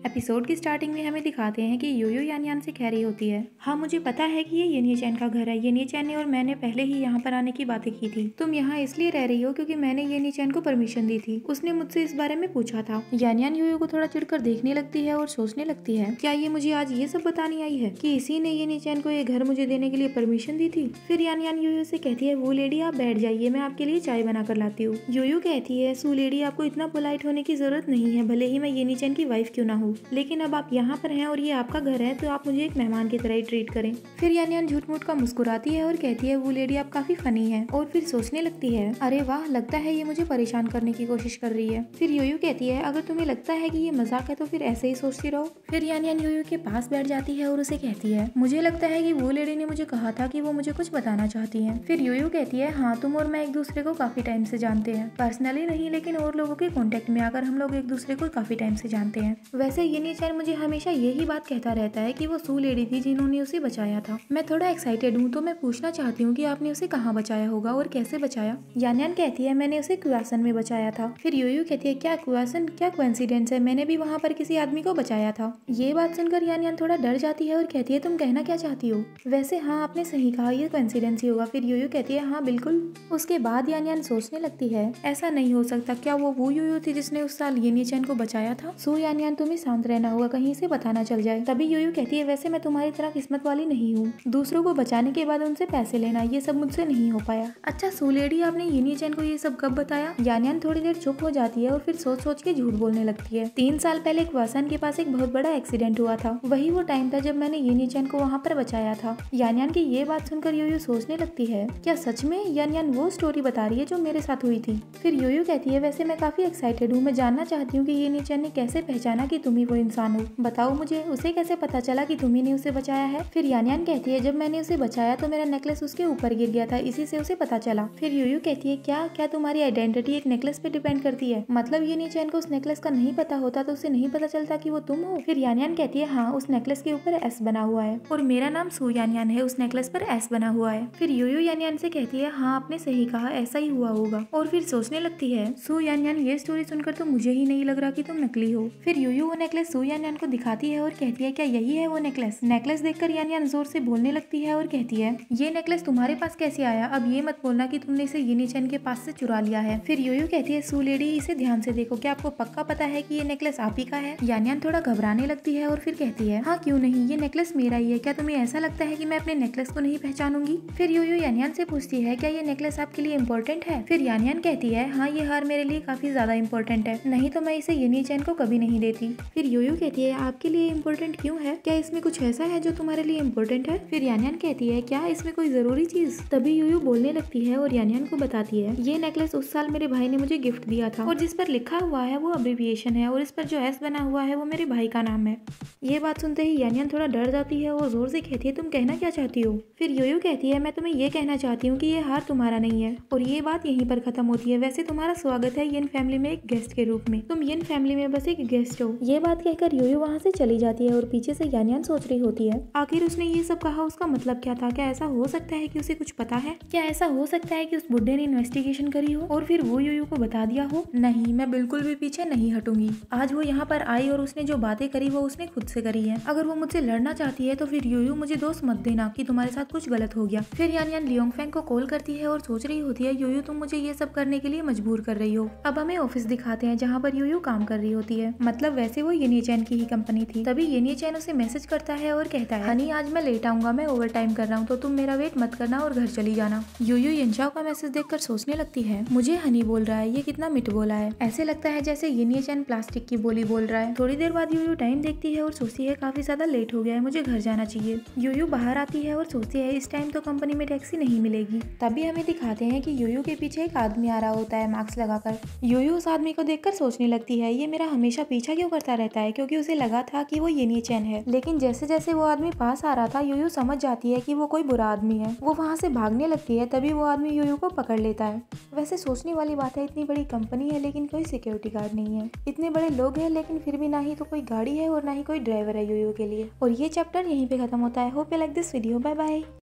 Episode की starting में हमें दिखाते हैं कि यूयू यानयान से कह रही होती है, हाँ मुझे पता है कि ये येनी चैन का घर है। येनी चैन ने और मैंने पहले ही यहाँ पर आने की बातें की थी। तुम यहाँ इसलिए रह रही हो क्योंकि मैंने येनी चैन को परमिशन दी थी। उसने मुझसे इस बारे में पूछा था। यानयान यूयू को थोड़ा चिढ़कर देखने लगती है और सोचने लगती है, क्या ये मुझे आज ये सब बताने आई है कि इसी ने येनी चैन को ये घर मुझे देने के लिए परमिशन दी थी। फिर यानयान यूयू से कहती है, वो लेडी आप बैठ जाइए, मैं आपके लिए चाय बना कर लाती हूँ। यूयू कहती है, सू लेडी आपको इतना पोलाइट होने की जरूरत नहीं है, भले ही मैं येनी चैन की वाइफ क्यों ना हूँ, लेकिन अब आप यहाँ पर हैं और ये आपका घर है तो आप मुझे एक मेहमान की तरह ही ट्रीट करें। फिर यानयान झूठ मूठ का मुस्कुराती है और कहती है, वो लेडी आप काफी फनी है। और फिर सोचने लगती है, अरे वाह, लगता है ये मुझे परेशान करने की कोशिश कर रही है। फिर यूयू कहती है, अगर तुम्हें लगता है कि ये मजाक है तो फिर ऐसे ही सोचती रहो। फिर यानयान यूयू के पास बैठ जाती है और उसे कहती है, मुझे लगता है कि वो लेडी ने मुझे कहा था कि वो मुझे कुछ बताना चाहती है। फिर यूयू कहती है, हाँ तुम और मैं एक दूसरे को काफी टाइम से जानते हैं, पर्सनली नहीं लेकिन और लोगों के कॉन्टेक्ट में आकर हम लोग एक दूसरे को काफी टाइम से जानते हैं। वैसे येनी चैन मुझे हमेशा यही बात कहता रहता है कि वो सू लेडी थी जिन्होंने उसे बचाया था। मैं थोड़ा एक्साइटेड हूँ तो मैं पूछना चाहती हूँ कि आपने उसे कहाँ बचाया होगा और कैसे बचाया। यानयान कहती है, मैंने उसे क्वासन में बचाया था। फिर यूयू कहती है, क्या क्वासन, क्या कोइंसिडेंस है, मैंने भी वहाँ पर किसी आदमी को बचाया था। ये बात सुनकर यानयान थोड़ा डर जाती है और कहती है, तुम कहना क्या चाहती हो। वैसे हाँ, आपने सही कहा, ये कोइंसिडेंस ही होगा। फिर यूयू कहती है, हाँ बिल्कुल। उसके बाद यानयान सोचने लगती है, ऐसा नहीं हो सकता, क्या वो यूयू थी जिसने उस साल येनी चैन को बचाया था। सो यानयान तुम्हें शांत रहना होगा, कहीं से पता ना चल जाए। तभी यूयू कहती है, वैसे मैं तुम्हारी तरह किस्मत वाली नहीं हूँ, दूसरों को बचाने के बाद उनसे पैसे लेना, ये सब मुझसे नहीं हो पाया। अच्छा सू लेडी, आपने येनी चैन को ये सब कब बताया। यानयान थोड़ी देर चुप हो जाती है और फिर सोच सोच के झूठ बोलने लगती है। 3 साल पहले क्वासन के पास एक बहुत बड़ा एक्सीडेंट हुआ था, वही वो टाइम था जब मैंने येनी चैन को वहाँ पर बचाया था। यानयान की ये बात सुनकर यूयू सोचने लगती है, क्या सच में यानयान वो स्टोरी बता रही है जो मेरे साथ हुई थी। फिर यूयू कहती है, वैसे मैं काफी एक्साइटेड हूँ, मैं जानना चाहती हूँ कि येनी चैन ने कैसे पहचाना कि तुम ही वो इंसान हो। बताओ मुझे, उसे कैसे पता चला कि तुम ही ने उसे बचाया है। फिर यानयान कहती है, जब मैंने उसे बचाया तो मेरा नेकलेस उसके ऊपर गिर गया था, इसी से उसे पता चला। फिर यूयू कहती है, क्या क्या तुम्हारी आइडेंटिटी एक नेकलेस पे डिपेंड करती है, मतलब येनी चैन को उस नेकलेस का नहीं पता होता तो उसे नहीं पता चलता कि वो तुम हो। फिर यानयान कहती है, हाँ उस नेकलेस के ऊपर एस बना हुआ है और मेरा नाम सू यानयान है, उस नेकलेस पर एस बना हुआ है। फिर यूयू यानयान से कहती है, हाँ आपने सही कहा, ऐसा ही हुआ होगा। और फिर सोचने लगती है, सू यानयान ये स्टोरी सुनकर तो मुझे ही नहीं लग रहा कि तुम नकली हो। फिर यूयू वो नेकलेस सू यानयान को दिखाती है और कहती है, क्या यही है वो नेकलेस। नेकलेस देखकर यानयान जोर से बोलने लगती है और कहती है, ये नेकलेस तुम्हारे पास कैसे आया, अब ये मत बोलना कि तुमने इसे येनी चैन के पास से चुरा लिया है। फिर यूयू कहती है, सू लेडी इसे ध्यान से देखो, क्या आपको पक्का पता है कि ये नेकलेस आप ही का है। यानयान थोड़ा घबराने लगती है और फिर कहती है, हाँ क्यों नहीं, ये नेकलेस मेरा ही है, क्या तुम्हें ऐसा लगता है कि मैं अपने नेकलेस को नहीं पहचानूंगी। फिर यूयू यानयान से पूछती है, क्या ये नेकलेस आपके लिए इम्पोर्टेंट है। फिर यानयान कहती है, हाँ ये हार मेरे लिए काफी ज्यादा इम्पोर्टेंट है, नहीं तो मैं इसे येनी चैन को कभी नहीं देती। फिर यूयू कहती है, आपके लिए इम्पोर्टेंट क्यों है, क्या इसमें कुछ ऐसा है जो तुम्हारे लिए इम्पोर्टेंट है। फिर यानयान कहती है, क्या इसमें कोई जरूरी चीज। तभी यूयू बोलने लगती है और यानयान को बताती है, ये नेकलेस उस साल मेरे भाई ने मुझे गिफ्ट दिया था और जिस पर लिखा हुआ है वो अब्रिविएशन है और इस पर जो एस बना हुआ है वो मेरे भाई का नाम है। ये बात सुनते ही यानयान थोड़ा डर जाती है और जोर से कहती है, तुम कहना क्या चाहती हो। फिर यूयू कहती है, मैं तुम्हें ये कहना चाहती हूँ कि ये हार तुम्हारा नहीं है। और ये बात यहीं पर खत्म होती है। वैसे तुम्हारा स्वागत है येन फैमिली में एक गेस्ट के रूप में, तुम येन फैमिली में बस एक गेस्ट हो। ये बात कहकर यूयू वहाँ से चली जाती है और पीछे से यानयान सोच रही होती है, आखिर उसने ये सब कहा, उसका मतलब क्या था। क्या ऐसा हो सकता है कि उसे कुछ पता है, क्या ऐसा हो सकता है कि उस बुड्ढे ने इन्वेस्टिगेशन करी हो और फिर वो यूयू को बता दिया हो। नहीं, मैं बिल्कुल भी पीछे नहीं हटूंगी। आज वो यहाँ पर आई और उसने जो बातें करी वो उसने खुद से करी है। अगर वो मुझसे लड़ना चाहती है तो फिर यूयू मुझे दोस्त मत देना कि तुम्हारे साथ कुछ गलत हो गया। फिर यानयान लियोंगफेंग को कॉल करती है और सोच रही होती है, यूयू तुम मुझे ये सब करने के लिए मजबूर कर रही हो। अब हमें ऑफिस दिखाते हैं जहाँ पर यूयू काम कर रही होती है, मतलब वैसे वो येनी चैन की ही कंपनी थी। तभी येनी चैन उसे मैसेज करता है और कहता है, हनी आज मैं लेट आऊंगा, मैं ओवर टाइम कर रहा हूँ तो तुम मेरा वेट मत करना और घर चली जाना। यूयू यिनचाओ का मैसेज देखकर सोचने लगती है, मुझे हनी बोल रहा है, ये कितना मिठ बोला है, ऐसे लगता है जैसे येनी चैन प्लास्टिक की बोली बोल रहा है। थोड़ी देर बाद यूयू टाइम देखती है और सोचती है, काफी ज्यादा लेट हो गया है, मुझे घर जाना चाहिए। यूयू बाहर आती है और सोचती है, इस टाइम तो कंपनी में टैक्सी नहीं मिलेगी। तभी हमें दिखाते हैं कि यूयू के पीछे एक आदमी आ रहा होता है मास्क लगाकर। यूयू उस आदमी को देखकर सोचने लगती है, ये मेरा हमेशा पीछा क्यों करता रहता है, क्योंकि उसे लगा था कि वो येनी चैन है। लेकिन जैसे जैसे वो आदमी पास आ रहा था यूयू समझ जाती है कि वो कोई बुरा आदमी है। वो वहाँ से भागने लगती है, तभी वो आदमी यूयू को पकड़ लेता है। वैसे सोचने वाली बात है, इतनी बड़ी कंपनी है लेकिन कोई सिक्योरिटी गार्ड नहीं है, इतने बड़े लोग हैं लेकिन फिर भी ना ही तो कोई गाड़ी है और ना ही कोई ड्राइवर है यूयू के लिए। और ये चैप्टर यहीं पे खत्म होता है। Hope you like this video, bye bye.